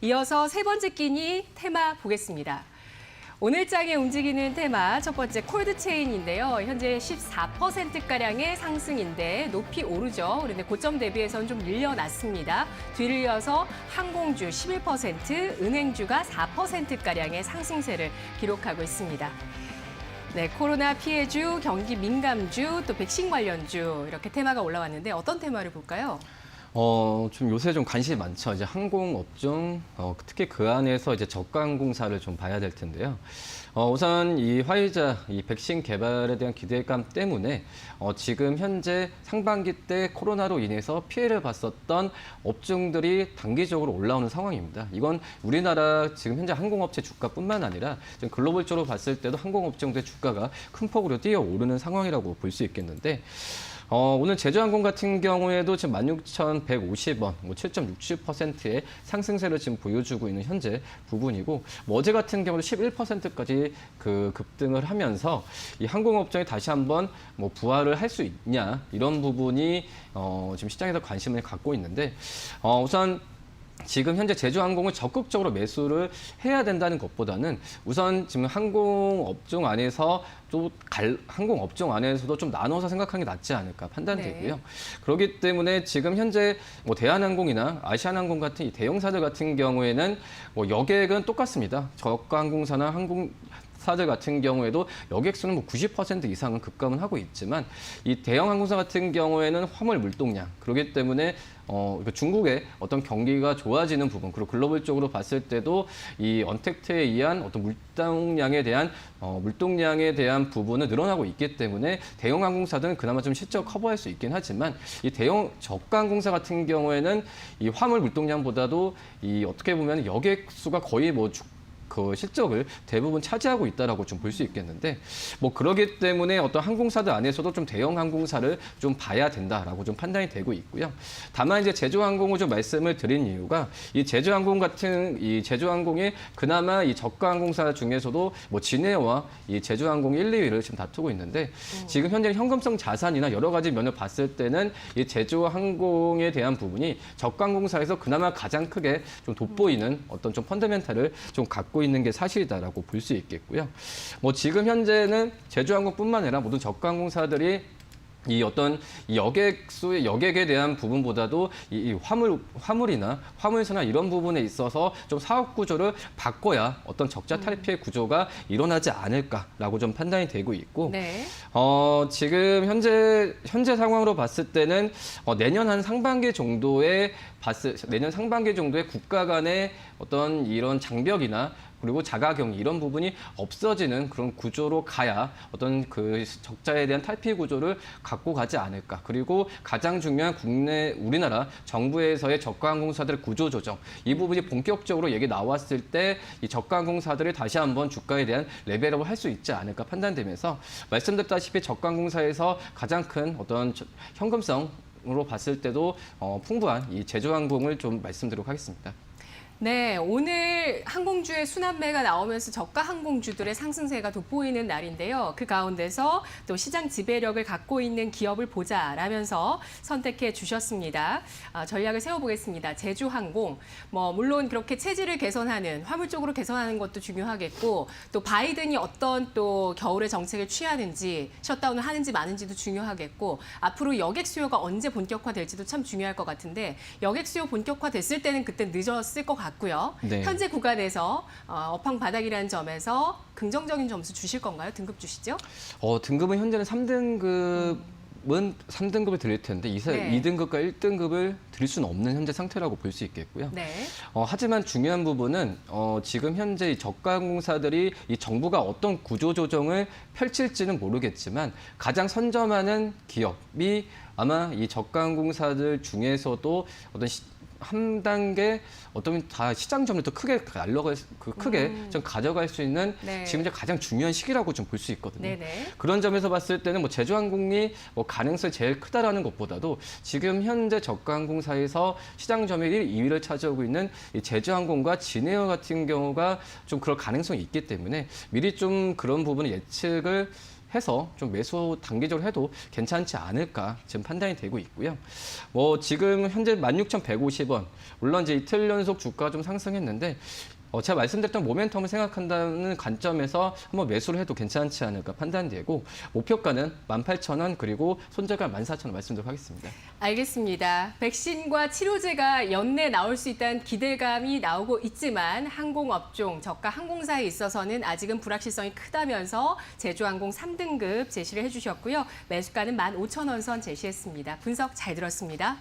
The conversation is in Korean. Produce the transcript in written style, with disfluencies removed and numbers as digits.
이어서 세 번째 끼니 테마 보겠습니다. 오늘 장에 움직이는 테마 첫 번째 콜드체인인데요. 현재 14%가량의 상승인데 높이 오르죠. 그런데 고점 대비해서는 좀 밀려났습니다. 뒤를 이어서 항공주 11%, 은행주가 4%가량의 상승세를 기록하고 있습니다. 네, 코로나 피해주, 경기 민감주, 또 백신 관련주 이렇게 테마가 올라왔는데 어떤 테마를 볼까요? 좀 요새 좀 관심이 많죠. 이제 항공업종, 특히 그 안에서 이제 저가항공사를 좀 봐야 될 텐데요. 우선 이 화이자, 이 백신 개발에 대한 기대감 때문에 지금 현재 상반기 때 코로나로 인해서 피해를 봤었던 업종들이 단기적으로 올라오는 상황입니다. 이건 우리나라 지금 현재 항공업체 주가뿐만 아니라 지금 글로벌적으로 봤을 때도 항공업종들의 주가가 큰 폭으로 뛰어오르는 상황이라고 볼 수 있겠는데, 오늘 제주항공 같은 경우에도 지금 16,150원, 7.60%의 상승세를 지금 보여주고 있는 현재 부분이고, 어제 같은 경우도 11%까지 급등을 하면서 이 항공업종이 다시 한번 부활을 할 수 있냐, 이런 부분이 지금 시장에서 관심을 갖고 있는데, 우선 지금 현재 제주항공을 적극적으로 매수를 해야 된다는 것보다는 우선 지금 항공업종 안에서 항공업종 안에서도 좀 나눠서 생각하는 게 낫지 않을까 판단되고요. 네. 그렇기 때문에 지금 현재 대한항공이나 아시아나항공 같은 이 대형사들 같은 경우에는 여객은 똑같습니다. 저가항공사나 사들 같은 경우에도 여객수는 90% 이상은 급감은 하고 있지만 이 대형 항공사 같은 경우에는 화물 물동량, 그렇기 때문에 중국의 어떤 경기가 좋아지는 부분, 그리고 글로벌적으로 봤을 때도 이 언택트에 의한 어떤 물동량에 대한 부분은 늘어나고 있기 때문에 대형 항공사들은 그나마 좀 실적 커버할 수 있긴 하지만 이 대형 저가 항공사 같은 경우에는 이 화물 물동량보다도 이 어떻게 보면 여객수가 거의 그 실적을 대부분 차지하고 있다라고 좀 볼 수 있겠는데, 그러기 때문에 어떤 항공사들 안에서도 좀 대형 항공사를 좀 봐야 된다라고 좀 판단이 되고 있고요. 다만 이제 제주항공을 좀 말씀을 드린 이유가 이 제주항공이 그나마 이 저가 항공사 중에서도 진에어와 이 제주항공 1, 2위를 지금 다투고 있는데, 지금 현재 현금성 자산이나 여러 가지 면을 봤을 때는 이 제주항공에 대한 부분이 저가 항공사에서 그나마 가장 크게 좀 돋보이는 어떤 좀 펀더멘탈을 좀 갖고 있는 게 사실이다라고 볼 수 있겠고요. 지금 현재는 제주항공뿐만 아니라 모든 저가항공사들이 이 어떤 여객에 대한 부분보다도 이 화물이나 화물선화 이런 부분에 있어서 좀 사업 구조를 바꿔야 어떤 적자 탈피의 구조가 일어나지 않을까라고 좀 판단이 되고 있고, 네. 지금 현재 상황으로 봤을 때는 내년 상반기 정도의 국가 간의 어떤 이런 장벽이나 그리고 자가격리 이런 부분이 없어지는 그런 구조로 가야 어떤 그 적자에 대한 탈피 구조를 갖고 가지 않을까. 그리고 가장 중요한 우리나라 정부에서의 저가항공사들의 구조 조정, 이 부분이 본격적으로 얘기 나왔을 때 이 저가항공사들이 다시 한번 주가에 대한 레벨업을 할 수 있지 않을까 판단되면서, 말씀드렸다시피 저가항공사에서 가장 큰 어떤 현금성으로 봤을 때도 풍부한 이 제주항공을 좀 말씀드리도록 하겠습니다. 네, 오늘 항공주의 순환매가 나오면서 저가 항공주들의 상승세가 돋보이는 날인데요. 그 가운데서 또 시장 지배력을 갖고 있는 기업을 보자라면서 선택해 주셨습니다. 전략을 세워보겠습니다. 제주항공, 물론 그렇게 체질을 개선하는, 화물 쪽으로 개선하는 것도 중요하겠고, 또 바이든이 어떤 또 겨울의 정책을 취하는지, 셧다운을 하는지 마는지도 중요하겠고, 앞으로 여객 수요가 언제 본격화될지도 참 중요할 것 같은데, 여객 수요 본격화됐을 때는 그때 늦었을 것 같고요. 네. 현재 구간에서 업황 바닥이라는 점에서 긍정적인 점수 주실 건가요? 등급 주시죠? 등급은 현재는 3등급은 3등급을 드릴 텐데 네. 2등급과 1등급을 드릴 수는 없는 현재 상태라고 볼 수 있겠고요. 네. 하지만 중요한 부분은 지금 현재 이 저가항공사들이 이 정부가 어떤 구조조정을 펼칠지는 모르겠지만 가장 선점하는 기업이 아마 이 저가항공사들 중에서도 어떤 한 단계 어떤 다 시장 점유율 더 크게 좀 가져갈 수 있는 네. 지금 이제 가장 중요한 시기라고 좀 볼 수 있거든요. 네네. 그런 점에서 봤을 때는 제주항공이 가능성이 제일 크다라는 것보다도 지금 현재 저가항공사에서 시장 점유율 2위를 차지하고 있는 이 제주항공과 진에어 같은 경우가 좀 그럴 가능성이 있기 때문에 미리 좀 그런 부분을 예측을 해서 좀 매수 단기적으로 해도 괜찮지 않을까 지금 판단이 되고 있고요. 뭐 지금 현재 16,150원. 물론 이제 이틀 연속 주가가 좀 상승했는데 제가 말씀드렸던 모멘텀을 생각한다는 관점에서 한번 매수를 해도 괜찮지 않을까 판단되고 목표가는 18,000원 그리고 손절가 14,000원 말씀드리도록 하겠습니다. 알겠습니다. 백신과 치료제가 연내 나올 수 있다는 기대감이 나오고 있지만 항공업종, 저가 항공사에 있어서는 아직은 불확실성이 크다면서 제주항공 3등급 제시를 해주셨고요. 매수가는 15,000원 선 제시했습니다. 분석 잘 들었습니다.